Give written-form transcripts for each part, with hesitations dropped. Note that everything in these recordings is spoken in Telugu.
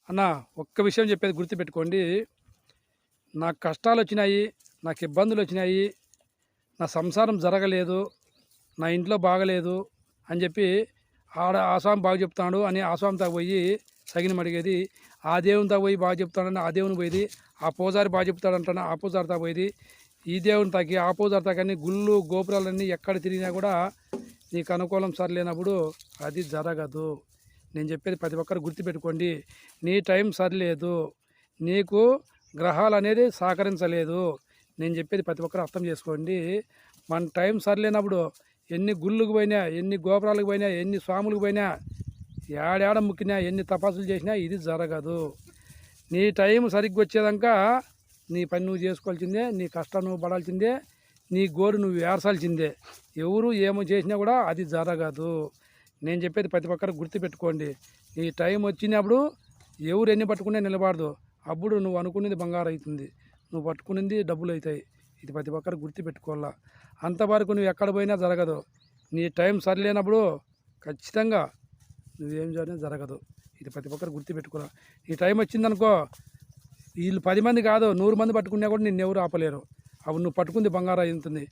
అన్న ఒక్క విషయం చెప్పేది గుర్తుపెట్టుకోండి. నాకు కష్టాలొచ్చినాయి, నాకు ఇబ్బందులొచ్చినాయి, నా సంసారం జరగలేదు, నా ఇంట్లో బాగలేదు అని చెప్పి ఆ స్వామి బాగా చెప్తాడు అని ఆ స్వామి తాకు పోయి సగినం అడిగేది, ఆ దేవుని తాకు పోయి బాగా చెప్తాడని ఆ దేవుని పోయేది, ఆ పూజారి బాగా చెప్తాడంటాను ఆ పూజారి తాకు పోయేది, ఈ దేవుని తాకి ఆ పూజారి తాకని గుళ్ళు గోపురాలన్నీ ఎక్కడ తిరిగినా కూడా నీకు అనుకూలం సరిలేనప్పుడు అది జరగదు. నేను చెప్పేది ప్రతి ఒక్కరు గుర్తుపెట్టుకోండి. నీ టైం సరిలేదు, నీకు గ్రహాలు అనేది సహకరించలేదు. నేను చెప్పేది ప్రతి ఒక్కరు అర్థం చేసుకోండి. మన టైం సరిలేనప్పుడు ఎన్ని గుళ్ళకు పోయినా, ఎన్ని గోపురాలకు పోయినా, ఎన్ని స్వాములకు పోయినా, ఏడాడ ముక్కినా, ఎన్ని తపస్సులు చేసినా ఇది జరగదు. నీ టైం సరిగ్గా వచ్చేదాకా నీ పని నువ్వు చేసుకోవాల్సిందే, నీ కష్టం నువ్వు పడాల్సిందే, నీ గోరు నువ్వు వేర్చాల్సిందే. ఎవరు ఏమో చేసినా కూడా అది జరగదు. నేను చెప్పేది ప్రతి ఒక్కరు గుర్తుపెట్టుకోండి. నీ టైం వచ్చినప్పుడు ఎవరు ఎన్ని పట్టుకునే నిలబడదు. అప్పుడు నువ్వు అనుకునేది బంగారం అవుతుంది, నువ్వు పట్టుకునేది డబ్బులు అవుతాయి. ఇది ప్రతి ఒక్కరు గుర్తుపెట్టుకోవాలా. అంతవరకు నువ్వు ఎక్కడ పోయినా జరగదు. నీ టైం సరిలేనప్పుడు ఖచ్చితంగా నువ్వేం జరిగినా జరగదు. ఇది ప్రతి ఒక్కరు గుర్తుపెట్టుకోవాలి. నీ టైం వచ్చిందనుకో, వీళ్ళు 10 మంది కాదు 100 మంది పట్టుకున్నా కూడా నిన్ను ఎవరు ఆపలేరు. అప్పుడు నువ్వు పట్టుకుంది బంగారం అవుతుంది.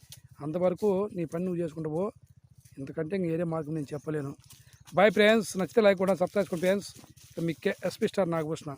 అంతవరకు నీ పని నువ్వు చేసుకుంటూ పో. ఇంతకంటే ఇంకేదే మార్గం నేను చెప్పలేను. Bye friends. నచ్చితే లైక్ కూడా సబ్స్క్రైబ్ చేసుకోండి ఫ్రెండ్స్. మీకే ఎస్పీ స్టార్ నాగభూషణ.